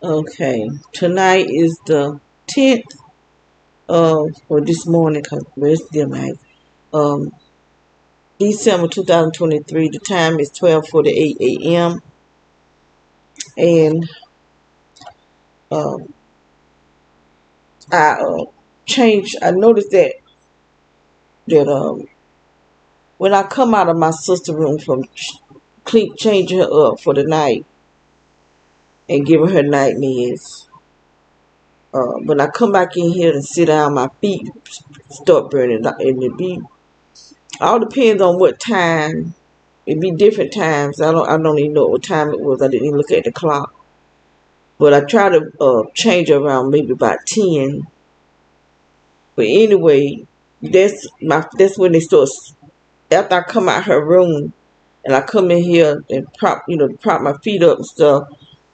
Okay, tonight is the 10th of, or this morning, because where's the night? Um, December 2023. The time is 12:48 a.m. And um, I changed. I noticed that when I come out of my sister room from changing her up for the night and giving her night meds, when I come back in here and sit down, my feet start burning, and it be all depends on what time. It be different times. I don't even know what time it was. I didn't even look at the clock. But I try to change around maybe about 10. But anyway, that's when they start. After I come out her room and I come in here and prop my feet up and stuff,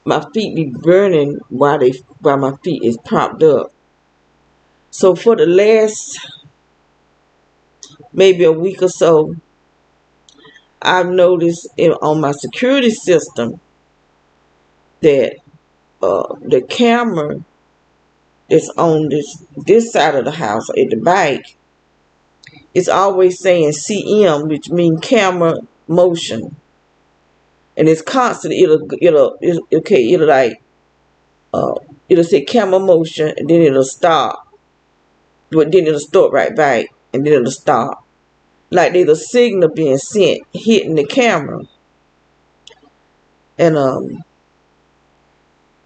my feet be burning while my feet is propped up. So for the last maybe a week or so, I've noticed on my security system that the camera that's on this side of the house at the back, it's always saying CM, which means camera motion, and it's constant. It'll like uh, it'll say camera motion, and then it'll stop, but then it'll start right back, and then it'll stop. Like there's a signal being sent hitting the camera, and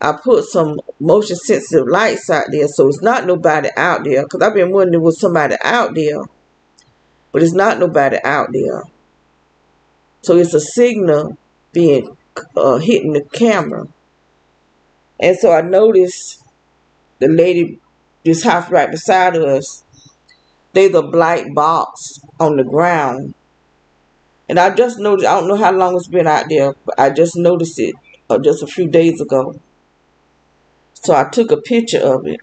I put some motion sensitive lights out there, so it's not nobody out there. Cause I've been wondering was somebody out there, but it's not nobody out there. So it's a signal being hitting the camera. And so I noticed the lady, this house right beside us, there's a black box on the ground. And I just noticed, I don't know how long it's been out there, but I just noticed it just a few days ago. So I took a picture of it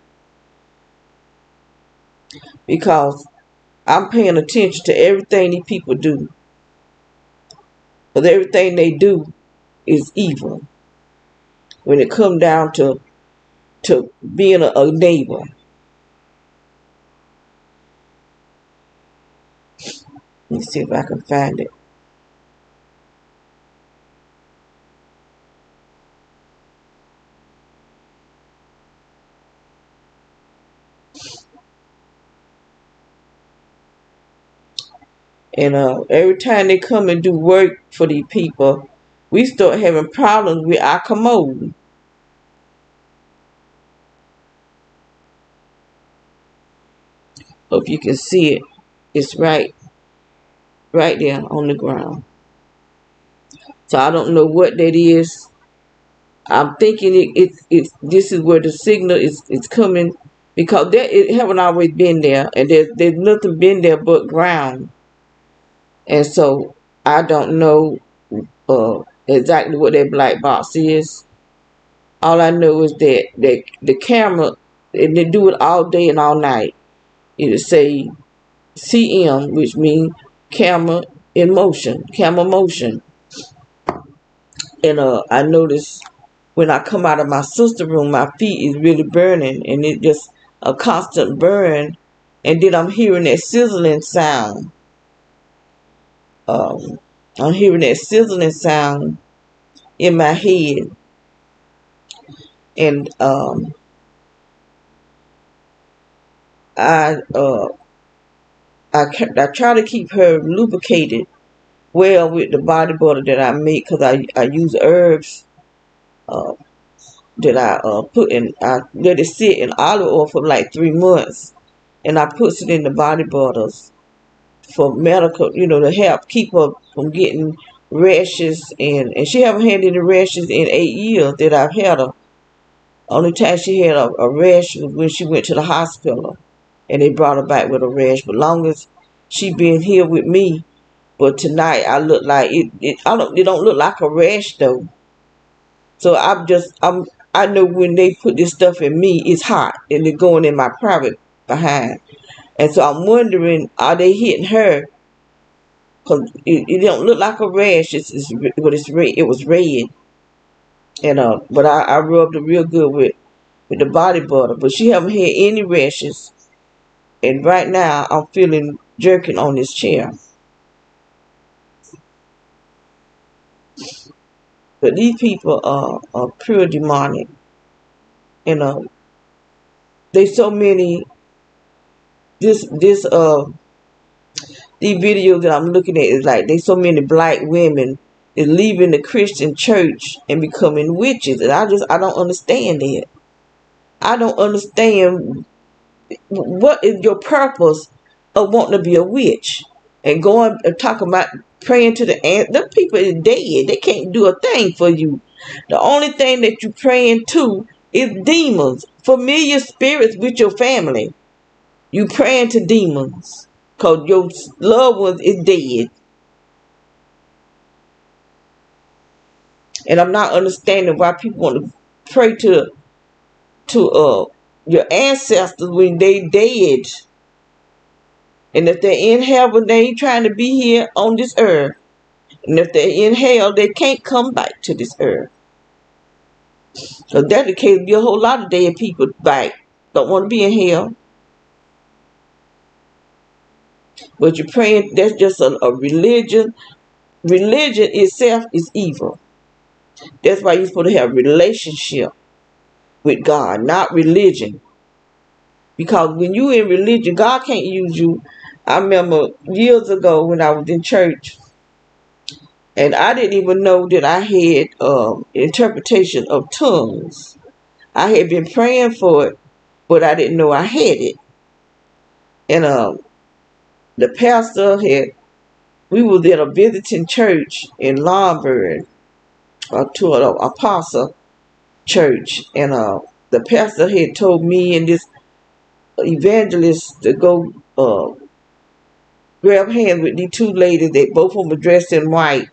because I'm paying attention to everything these people do. Because everything they do is evil when it comes down to being a neighbor. Let me see if I can find it. And every time they come and do work for these people, we start having problems with our commode. Hope you can see it. It's right there on the ground. So I don't know what that is. I'm thinking this is where the signal is coming, because it haven't always been there, and there's nothing been there but ground. And so I don't know exactly what that black box is. All I know is that the camera, and they do it all day and all night. It'll say CM, which means camera in motion, camera motion. And I notice when I come out of my sister's room, my feet is really burning, and it just a constant burn. And then I'm hearing that sizzling sound. Um, I'm hearing that sizzling sound in my head, and I uh, I try to keep her lubricated well with the body butter that I make, because I use herbs uh, that I put in. I let it sit in olive oil for like 3 months, and I put it in the body butters for medical, to help keep her from getting rashes. And she haven't had any rashes in 8 years that I've had her. Only time she had a rash was when she went to the hospital, and they brought her back with a rash. But long as she been here with me, but tonight I look like it don't look like a rash though. So I know when they put this stuff in me, it's hot, and it's going in my private behind. And so I'm wondering, are they hitting her? Cause it don't look like a rash. But it's red. It was red. And but I rubbed it real good with the body butter. But she haven't had any rashes. And right now I'm feeling jerking on this chair. But these people are pure demonic. And there's so many this these videos that I'm looking at is like there's so many black women is leaving the Christian church and becoming witches, and I don't understand that. I don't understand what is your purpose of wanting to be a witch and going and talking about praying to the ant. Them people is dead. They can't do a thing for you. The only thing that you praying to is demons, familiar spirits with your family. You praying to demons because your loved ones is dead. And I'm not understanding why people want to pray to your ancestors when they dead. And if they're in heaven, they ain't trying to be here on this earth. And if they're in hell, they can't come back to this earth. So that's the case. Be a whole lot of dead people back. Don't want to be in hell. But you're praying, that's just a religion. Religion itself is evil. That's why you're supposed to have a relationship with God, not religion. Because when you in religion, God can't use you. I remember years ago when I was in church, and I didn't even know that I had interpretation of tongues. I had been praying for it, but I didn't know I had it. And the pastor we was at a visiting church in Lombard, to an apostle church, and the pastor had told me and this evangelist to go grab hands with these two ladies. They both of them were dressed in white,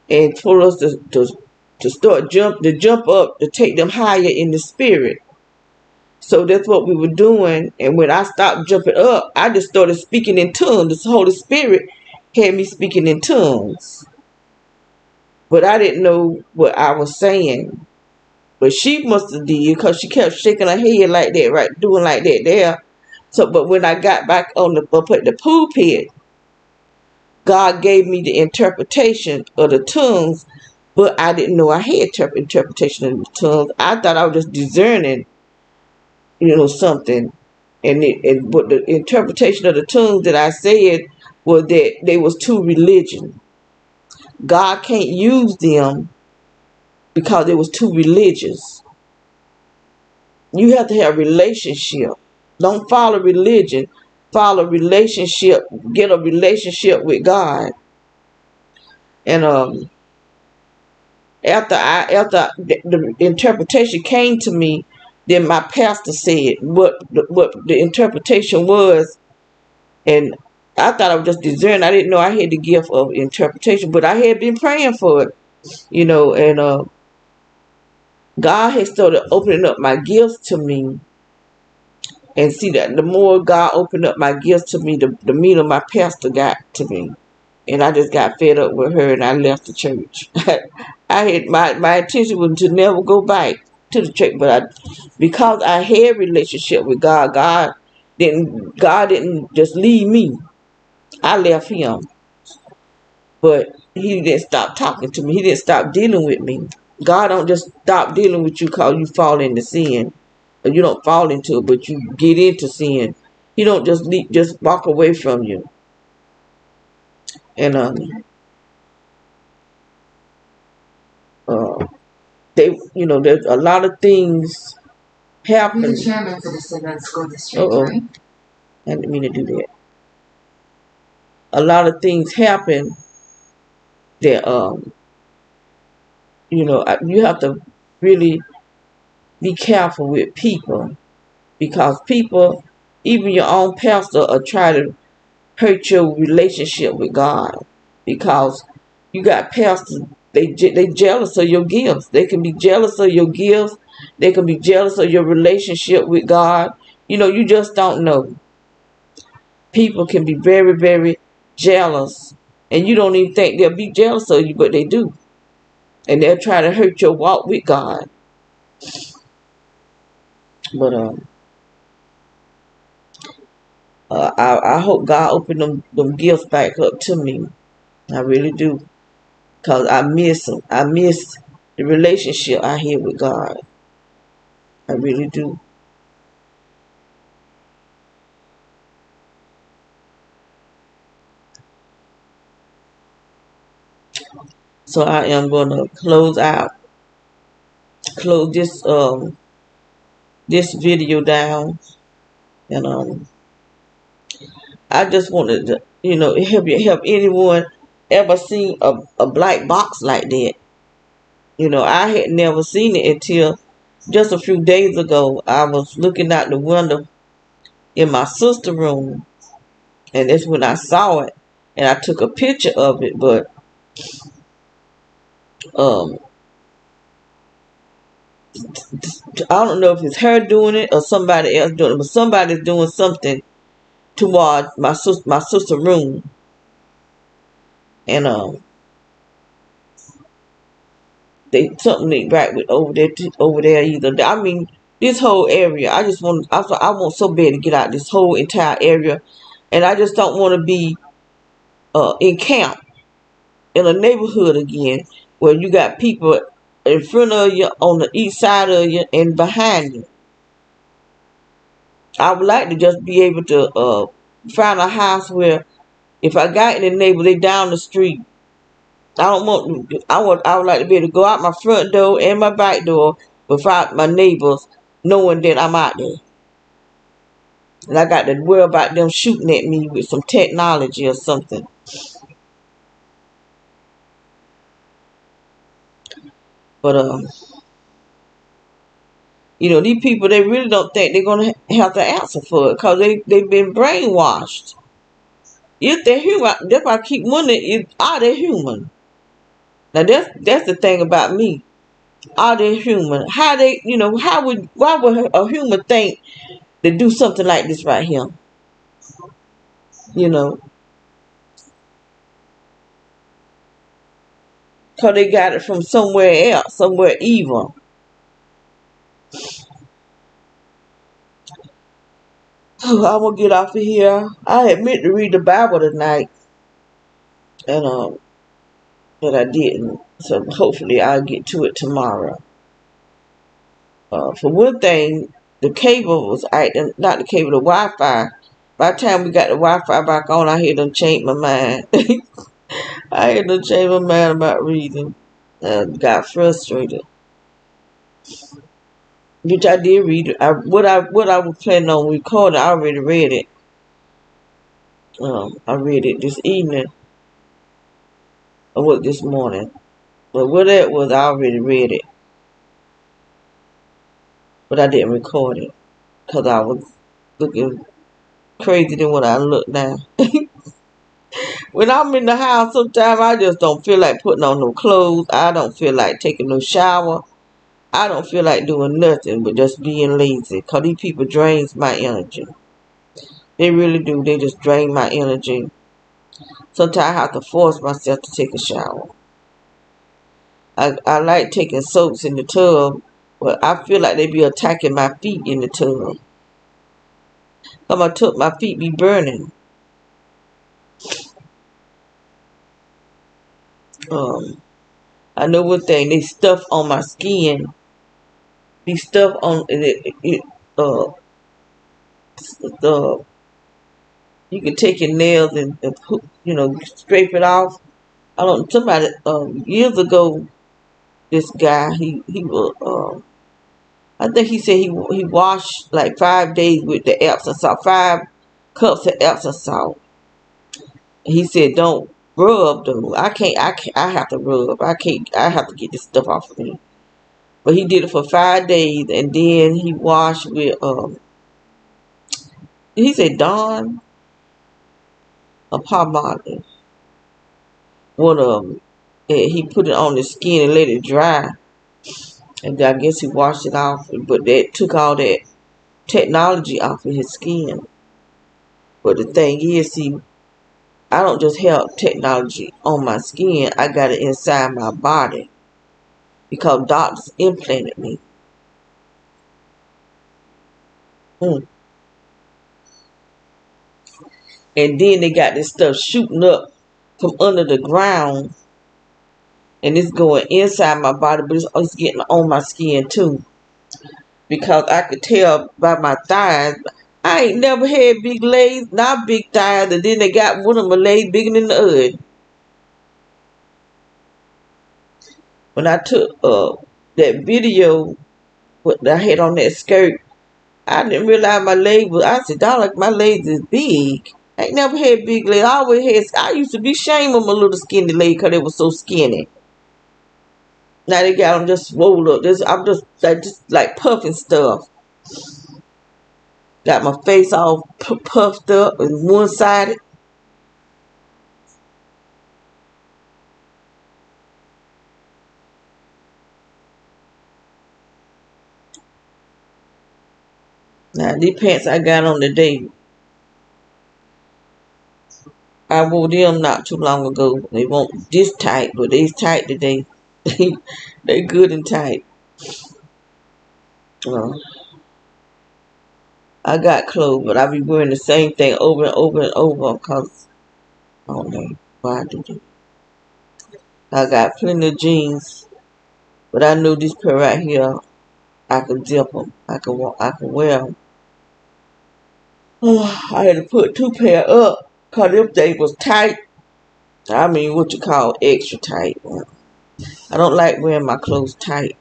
and told us to start jump up to take them higher in the spirit. So that's what we were doing. And when I stopped jumping up, I just started speaking in tongues. The Holy Spirit had me speaking in tongues, but I didn't know what I was saying. But she must have did, because she kept shaking her head like that, right, doing like that there. So, but when I got back on the pulpit, God gave me the interpretation of the tongues, but I didn't know I had interpretation of the tongues. I thought I was just discerning, something. But the interpretation of the tongues that I said was that they was too religion. God can't use them because they was too religious. You have to have a relationship. Don't follow religion. Follow relationship. Get a relationship with God. And after the interpretation came to me, then my pastor said what the interpretation was, and I thought I was just discerning. I didn't know I had the gift of interpretation, but I had been praying for it, and God had started opening up my gifts to me. And see that the more God opened up my gifts to me, the meaner my pastor got to me. And I just got fed up with her and I left the church. I had my intention was to never go back to the church, but because I had a relationship with God, God didn't just leave me. I left him. But he didn't stop talking to me. He didn't stop dealing with me. God don't just stop dealing with you because you fall into sin. You don't fall into it, but you get into sin. He don't just walk away from you. And there's a lot of things happen. You're the chairman for the City School District, right? I didn't mean to do that. A lot of things happen that you have to really be careful with people, because people, even your own pastor, are trying to hurt your relationship with God, because you got pastors, they jealous of your gifts. They can be jealous of your gifts. They can be jealous of your relationship with God. You just don't know. People can be very, very jealous, and you don't even think they'll be jealous of you, but they do. and they'll try to hurt your walk with God. But I hope God open them gifts back up to me. I really do, cause I miss them. I miss the relationship I have with God. I really do. So I am gonna close this video down, and I just wanted to, help anyone ever seen a black box like that. I had never seen it until just a few days ago. I was looking out the window in my sister's room, and that's when I saw it, and I took a picture of it. But um, I don't know if it's her doing it or somebody else doing it, but somebody's doing something towards my sister's room, and they something ain't right with over there either. I mean, this whole area. I want so bad to get out this whole entire area, and I just don't want to be in camp in a neighborhood again where you got people in front of you, on the east side of you, and behind you. I would like to just be able to find a house where if I got any neighbor, they down the street. I would like to be able to go out my front door and my back door without my neighbors knowing that I'm out there. And I got to worry about them shooting at me with some technology or something. But these people, they really don't think they're gonna have to answer for it because they've been brainwashed. If they're human, that's why I keep wondering: are they human? Now that's the thing about me. Are they human? Why would a human think to do something like this right here? You know, because they got it from somewhere else, somewhere evil. I'm gonna get off of here. I had meant to read the Bible tonight, and but I didn't. So hopefully I'll get to it tomorrow. For one thing, the cable was acting, not the cable, the Wi-Fi. By the time we got the Wi-Fi back on, I had them change my mind. I had to change my mind about reading. Got frustrated, which I did read. What I was planning on recording, I already read it. I read it this evening, or what this morning. But what that was, I already read it, but I didn't record it because I was looking crazy than what I look now. When I'm in the house, sometimes I just don't feel like putting on no clothes. I don't feel like taking no shower. I don't feel like doing nothing but just being lazy. Because these people drains my energy. They really do. They just drain my energy. Sometimes I have to force myself to take a shower. I like taking soaks in the tub, but I feel like they be attacking my feet in the tub. My feet be burning. I know one thing, they stuff on my skin. These stuff on the you can take your nails and scrape it off. I don't. Somebody years ago, this guy he was I think he said he washed like 5 days with the Epsom salt, 5 cups of Epsom salt. He said don't rub though. I can't. I have to rub. I can't. I have to get this stuff off of me. But he did it for 5 days, and then he washed with he said Dawn or Palmolive. One of them. And he put it on his skin and let it dry. And I guess he washed it off, but that took all that technology off of his skin. But the thing is, see, I don't just have technology on my skin. I got it inside my body. because doctors implanted me. Mm. And then they got this stuff shooting up from under the ground, and it's going inside my body, but it's getting on my skin too. Because I could tell by my thighs, I ain't never had big legs, not big thighs, and then they got one of my legs bigger than the other. When I took that video what I had on that skirt, I didn't realize my leg was, I said, "Dog, like my legs is big." I ain't never had big legs. I used to be ashamed of my little skinny legs because they were so skinny. Now they got them just swole up. I'm just like puffing stuff. Got my face all puffed up and one-sided. Now these pants I got on today, I wore them not too long ago. They weren't this tight, but they's tight today. They good and tight. Uh, I got clothes, but I be wearing the same thing over and over and over because I don't know why I do that. I got plenty of jeans, but I knew this pair right here, I could zip them. I could wear them. I had to put two pair up because them things was tight. I mean, what you call extra tight. I don't like wearing my clothes tight.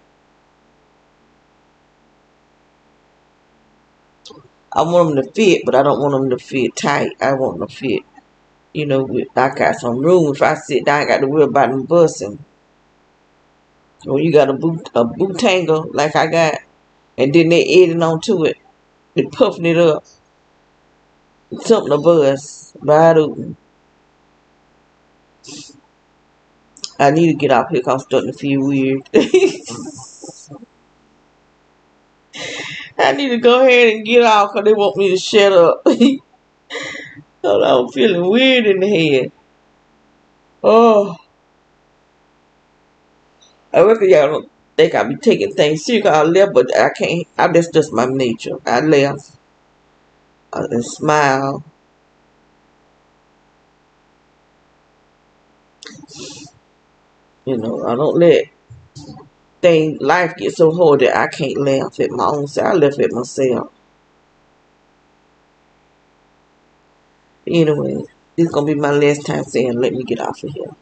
I want them to fit, but I don't want them to fit tight. I want them to fit, I got some room. If I sit down, I got to worry about them busting. When you got a boot tangle like I got, and then they adding onto it, they puffing it up. Something to bust. Wide open. I need to get off here because I'm starting to feel weird. I need to go ahead and get off because they want me to shut up. I'm feeling weird in the head. Oh, I reckon y'all don't think I be taking things serious. I left, but I can't. That's just my nature. I left and smile. I don't let life get so hard that I can't laugh at my own self. I laugh at myself. Anyway, this is going to be my last time saying, let me get off of here.